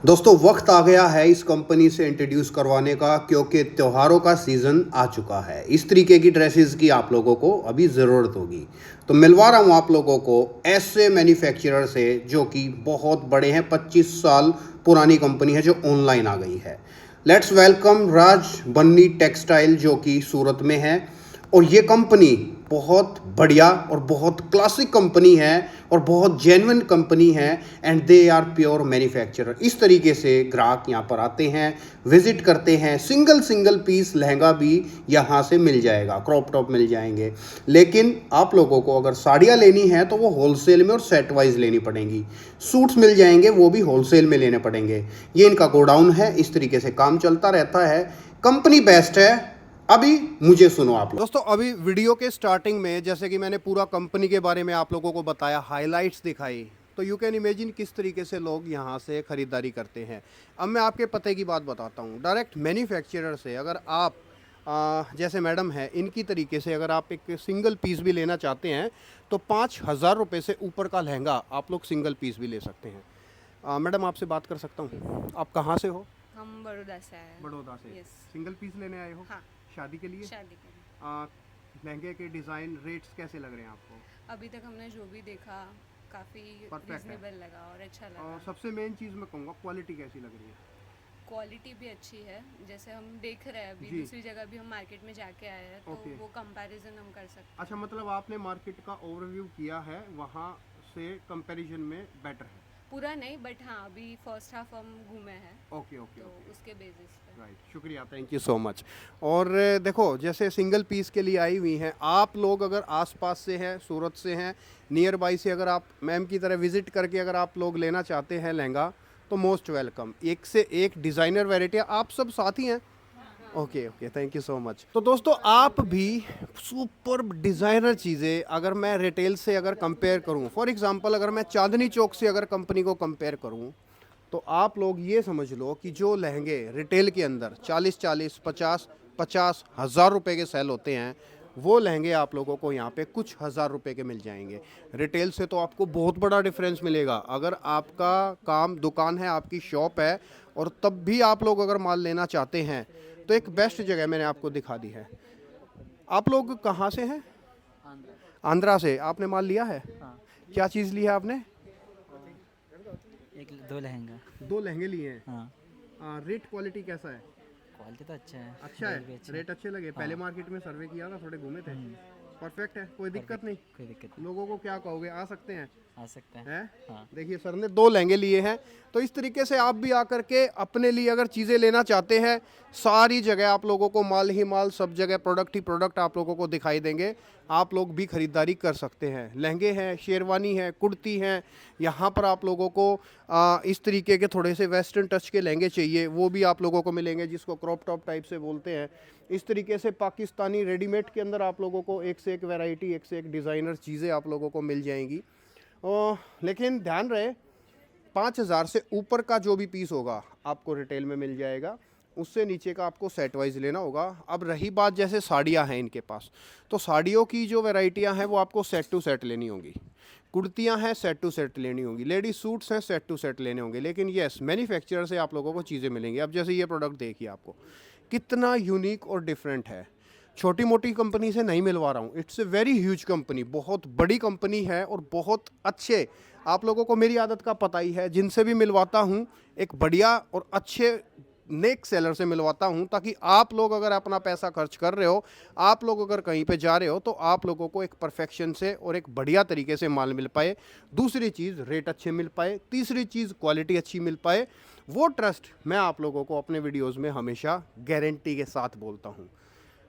दोस्तों वक्त आ गया है इस कंपनी से इंट्रोड्यूस करवाने का, क्योंकि त्योहारों का सीज़न आ चुका है। इस तरीके की ड्रेसेस की आप लोगों को अभी ज़रूरत होगी, तो मिलवा रहा हूँ आप लोगों को ऐसे मैन्युफैक्चरर से जो कि बहुत बड़े हैं। 25 साल पुरानी कंपनी है जो ऑनलाइन आ गई है। Let's welcome Raj Banni textile, जो कि सूरत में है। और ये कंपनी बहुत बढ़िया और बहुत क्लासिक कंपनी है और बहुत जेन्युइन कंपनी है, and they are pure manufacturer. इस तरीके से ग्राहक यहाँ पर आते हैं, विजिट करते हैं। सिंगल सिंगल पीस लहंगा भी यहाँ से मिल जाएगा, क्रॉप टॉप मिल जाएंगे। लेकिन आप लोगों को अगर साड़ियाँ लेनी है तो वो होलसेल में और सेट वाइज लेनी पड़ेंगी। सूट्स मिल जाएंगे, वो भी होलसेल में लेने पड़ेंगे। ये इनका गोडाउन है, इस तरीके से काम चलता रहता है। कंपनी बेस्ट है। अभी मुझे सुनो आप लोग। दोस्तों अभी वीडियो के स्टार्टिंग में जैसे कि मैंने पूरा कंपनी के बारे में आप लोगों को बताया, हाइलाइट्स दिखाई, तो यू कैन इमेजिन किस तरीके से लोग यहाँ से ख़रीदारी करते हैं। अब मैं आपके पते की बात बताता हूँ। डायरेक्ट मैन्युफैक्चरर से अगर आप जैसे मैडम है इनकी तरीके से अगर आप एक सिंगल पीस भी लेना चाहते हैं तो 5,000 रुपये से ऊपर का लहंगा आप लोग सिंगल पीस भी ले सकते हैं। मैडम आपसे बात कर सकता हूँ? आप कहाँ से हो? हम बड़ौदा से आए हैं। बड़ौदा से। यस। सिंगल पीस लेने आए हो? हाँ। शादी के लिए? शादी के लिए। लहंगे के डिज़ाइन रेट्स कैसे लग रहे हैं आपको? अभी तक हमने जो भी देखा काफ़ी परफेक्ट है। रिजनेबल लगा और अच्छा और लगा। सबसे मेन चीज़ मैं कहूँगा, क्वालिटी कैसी लग रही है? क्वालिटी भी अच्छी है। जैसे हम देख रहे हैं अभी जी। दूसरी जगह भी हम मार्केट में जाके आए हैं तो ओके। वो कंपैरिजन हम कर सकते अच्छा, मतलब आपने मार्केट का ओवरव्यू किया है, वहाँ से कंपैरिजन में बेटर है? हैं। पूरा नहीं बट हाँ अभी फर्स्ट हाफ हम घूमे हैं ओके ओके तो ओके। उसके बेसिस पे। राइट, शुक्रिया, थैंक यू सो मच। और देखो जैसे सिंगल पीस के लिए आई हुई हैं आप लोग, अगर आसपास से हैं, सूरत से हैं, नियर बाई से, अगर आप मैम की तरह विजिट करके अगर आप लोग लेना चाहते हैं लहंगा तो मोस्ट वेलकम। एक से एक डिज़ाइनर वैरायटी, आप सब साथी हैं? Okay okay, thank you so much. तो दोस्तों आप भी सुपर डिज़ाइनर चीज़ें अगर मैं रिटेल से अगर कंपेयर करूं, फॉर एग्जांपल अगर मैं चांदनी चौक से अगर कंपनी को कंपेयर करूं, तो आप लोग ये समझ लो कि जो लहंगे रिटेल के अंदर 40-40, 50-50 हज़ार रुपये के सेल होते हैं, वो लहंगे आप लोगों को यहाँ पे कुछ हज़ार रुपये के मिल जाएंगे। रिटेल से तो आपको बहुत बड़ा डिफरेंस मिलेगा। अगर आपका काम दुकान है, आपकी शॉप है, और तब भी आप लोग अगर माल लेना चाहते हैं तो एक बेस्ट जगह मैंने आपको दिखा दी है। आप लोग कहाँ से हैं? आंध्रा से। आपने माल लिया है? हाँ। क्या चीज़ ली है आपने? एक दो लहंगा। 2 लहंगे लिए हैं। हाँ। रेट क्वालिटी कैसा है? क्वालिटी तो अच्छा है। अच्छा रेट भी है, अच्छा रेट अच्छे लगे? हाँ। पहले मार्केट में सर्वे किया था, थोड़े घूमे थे। परफेक्ट है, कोई दिक्कत नहीं? कोई दिक्कत नहीं। लोगों को क्या कहोगे, आ सकते हैं? आ सकते हैं। हैं? हाँ। देखिए सर ने 2 लहंगे लिए हैं, तो इस तरीके से आप भी आकर के अपने लिए अगर चीज़ें लेना चाहते हैं, सारी जगह आप लोगों को माल ही माल, सब जगह प्रोडक्ट ही प्रोडक्ट आप लोगों को दिखाई देंगे। आप लोग भी खरीदारी कर सकते हैं। लहंगे हैं, शेरवानी है, कुर्ती हैं। यहाँ पर आप लोगों को इस तरीके के थोड़े से वेस्टर्न टच के लहंगे चाहिए, वो भी आप लोगों को मिलेंगे, जिसको क्रॉप टॉप टाइप से बोलते हैं। इस तरीके से पाकिस्तानी रेडीमेड के अंदर आप लोगों को एक से एक वैरायटी, एक से एक डिज़ाइनर चीज़ें आप लोगों को मिल जाएंगी। लेकिन ध्यान रहे, 5,000 से ऊपर का जो भी पीस होगा आपको रिटेल में मिल जाएगा, उससे नीचे का आपको सेट वाइज लेना होगा। अब रही बात जैसे साड़ियाँ हैं इनके पास, तो साड़ियों की जो वैरायटियाँ हैं वो आपको सेट टू सेट लेनी होंगी। कुर्तियाँ हैं, सेट टू सेट लेनी होंगी। लेडीज सूट्स हैं, सेट टू सेट लेने होंगे। लेकिन येस, मैन्युफैक्चरर से आप लोगों को चीज़ें मिलेंगी। अब जैसे ये प्रोडक्ट देखिए आपको कितना यूनिक और डिफरेंट है। छोटी मोटी कंपनी से नहीं मिलवा रहा हूँ, it's a very huge company, बहुत बड़ी कंपनी है और बहुत अच्छे, आप लोगों को मेरी आदत का पता ही है, जिनसे भी मिलवाता हूँ एक बढ़िया और अच्छे नेक सेलर से मिलवाता हूँ, ताकि आप लोग अगर अपना पैसा खर्च कर रहे हो, आप लोग अगर कहीं पे जा रहे हो, तो आप लोगों को एक परफेक्शन से और एक बढ़िया तरीके से माल मिल पाए। दूसरी चीज़, रेट अच्छे मिल पाए। तीसरी चीज़, क्वालिटी अच्छी मिल पाए। वो ट्रस्ट मैं आप लोगों को अपने वीडियोज़ में हमेशा गारंटी के साथ बोलता हूँ।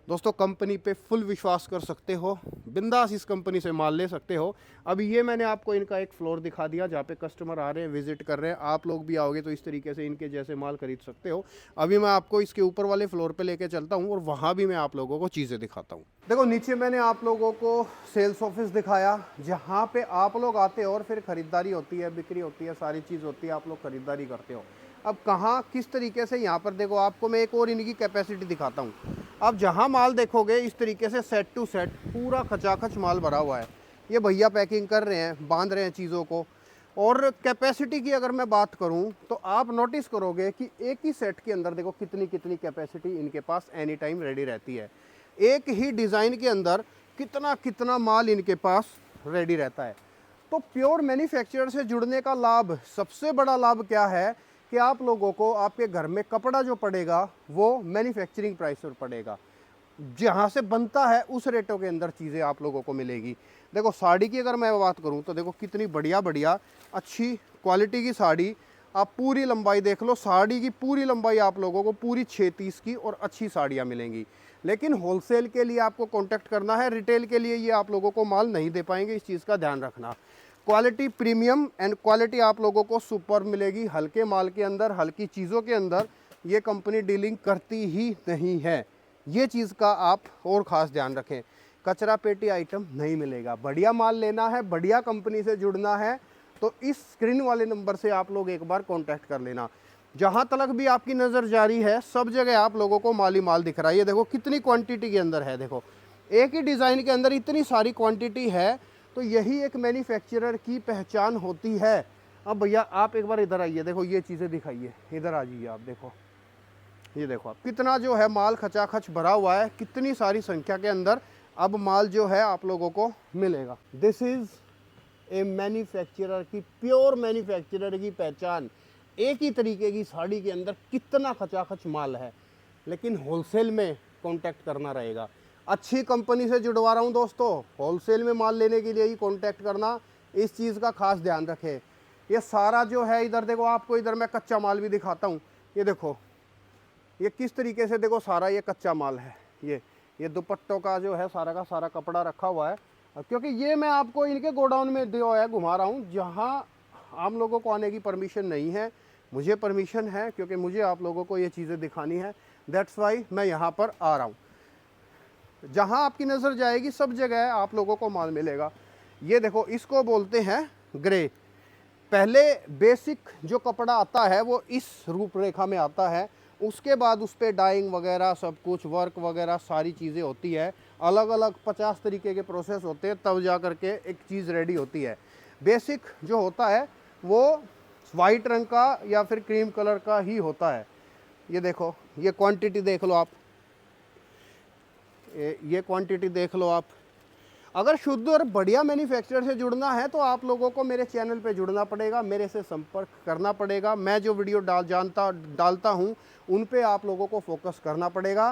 दोस्तों कंपनी पे फुल विश्वास कर सकते हो, बिंदास इस कंपनी से माल ले सकते हो। अभी ये मैंने आपको इनका एक फ्लोर दिखा दिया जहाँ पे कस्टमर आ रहे हैं, विजिट कर रहे हैं। आप लोग भी आओगे तो इस तरीके से इनके जैसे माल खरीद सकते हो। अभी मैं आपको इसके ऊपर वाले फ्लोर पे लेके चलता हूँ और वहाँ भी मैं आप लोगों को चीज़ें दिखाता हूँ। देखो नीचे मैंने आप लोगों को सेल्स ऑफिस दिखाया, जहाँ पे आप लोग आते हो और फिर ख़रीदारी होती है, बिक्री होती है, सारी चीज़ होती है, आप लोग ख़रीदारी करते हो। अब कहाँ किस तरीके से, यहाँ पर देखो आपको मैं एक और इनकी कैपेसिटी दिखाता हूँ। अब जहाँ माल देखोगे इस तरीके से सेट टू सेट पूरा खचाखच माल भरा हुआ है। ये भैया पैकिंग कर रहे हैं, बांध रहे हैं चीज़ों को। और कैपेसिटी की अगर मैं बात करूं तो आप नोटिस करोगे कि एक ही सेट के अंदर देखो कितनी कितनी कैपेसिटी इनके पास एनी टाइम रेडी रहती है। एक ही डिज़ाइन के अंदर कितना कितना माल इनके पास रेडी रहता है। तो प्योर मैन्युफैक्चरर से जुड़ने का लाभ, सबसे बड़ा लाभ क्या है कि आप लोगों को आपके घर में कपड़ा जो पड़ेगा वो मैन्युफैक्चरिंग प्राइस पर पड़ेगा, जहाँ से बनता है उस रेटों के अंदर चीज़ें आप लोगों को मिलेगी। देखो साड़ी की अगर मैं बात करूँ तो देखो कितनी बढ़िया बढ़िया अच्छी क्वालिटी की साड़ी, आप पूरी लंबाई देख लो, साड़ी की पूरी लंबाई आप लोगों को पूरी 6 30 की और अच्छी साड़ियाँ मिलेंगी। लेकिन होलसेल के लिए आपको कांटेक्ट करना है, रिटेल के लिए ये आप लोगों को माल नहीं दे पाएंगे, इस चीज़ का ध्यान रखना। क्वालिटी प्रीमियम एंड क्वालिटी आप लोगों को सुपर मिलेगी। हल्के माल के अंदर, हल्की चीज़ों के अंदर ये कंपनी डीलिंग करती ही नहीं है, ये चीज़ का आप और ख़ास ध्यान रखें। कचरा पेटी आइटम नहीं मिलेगा। बढ़िया माल लेना है, बढ़िया कंपनी से जुड़ना है तो इस स्क्रीन वाले नंबर से आप लोग एक बार कांटेक्ट कर लेना। जहाँ तक भी आपकी नज़र जारी है सब जगह आप लोगों को माल ही माल दिख रहा है। ये देखो कितनी क्वांटिटी के अंदर है, देखो एक ही डिज़ाइन के अंदर इतनी सारी क्वांटिटी है, तो यही एक मैन्युफैक्चरर की पहचान होती है। अब भैया आप एक बार इधर आइए, देखो ये चीज़ें दिखाइए, इधर आ जाइए आप। देखो ये देखो आप कितना जो है माल खचाखच भरा हुआ है, कितनी सारी संख्या के अंदर अब माल जो है आप लोगों को मिलेगा। दिस इज़ ए मैन्युफैक्चरर की, प्योर मैन्युफैक्चरर की पहचान। एक ही तरीके की साड़ी के अंदर कितना खचाखच माल है, लेकिन होलसेल में कांटेक्ट करना रहेगा। अच्छी कंपनी से जुड़वा रहा हूँ दोस्तों, होलसेल में माल लेने के लिए ही कांटेक्ट करना, इस चीज़ का खास ध्यान रखें। ये सारा जो है इधर देखो, आपको इधर मैं कच्चा माल भी दिखाता हूँ। ये देखो ये किस तरीके से, देखो सारा ये कच्चा माल है। ये दुपट्टों का जो है सारा का सारा कपड़ा रखा हुआ है, क्योंकि ये मैं आपको इनके गोडाउन में जो है घुमा रहा हूँ, जहाँ आम लोगों को आने की परमिशन नहीं है। मुझे परमिशन है क्योंकि मुझे आप लोगों को ये चीज़ें दिखानी है, दैट्स वाई मैं यहाँ पर आ रहा हूँ। जहाँ आपकी नज़र जाएगी सब जगह आप लोगों को माल मिलेगा। ये देखो इसको बोलते हैं ग्रे। पहले बेसिक जो कपड़ा आता है वो इस रूपरेखा में आता है, उसके बाद उस पर डाइंग वगैरह सब कुछ वर्क वगैरह सारी चीज़ें होती है, अलग अलग 50 तरीके के प्रोसेस होते हैं, तब जा करके एक चीज़ रेडी होती है। बेसिक जो होता है वो वाइट रंग का या फिर क्रीम कलर का ही होता है। ये देखो ये क्वांटिटी देख लो आप, ये क्वांटिटी देख लो आप। अगर शुद्ध और बढ़िया मैन्युफैक्चरर से जुड़ना है तो आप लोगों को मेरे चैनल पे जुड़ना पड़ेगा, मेरे से संपर्क करना पड़ेगा। मैं जो वीडियो डालता हूँ उन पे आप लोगों को फोकस करना पड़ेगा,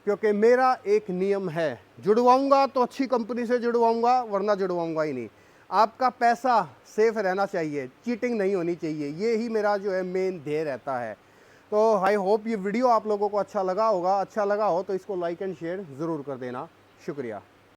क्योंकि मेरा एक नियम है, जुड़वाऊँगा तो अच्छी कंपनी से जुड़वाऊँगा, वरना जुड़वाऊँगा ही नहीं। आपका पैसा सेफ रहना चाहिए, चीटिंग नहीं होनी चाहिए, ये ही मेरा जो है मेन ध्येय रहता है। तो आई होप ये वीडियो आप लोगों को अच्छा लगा होगा। अच्छा लगा हो तो इसको लाइक एंड शेयर ज़रूर कर देना। शुक्रिया।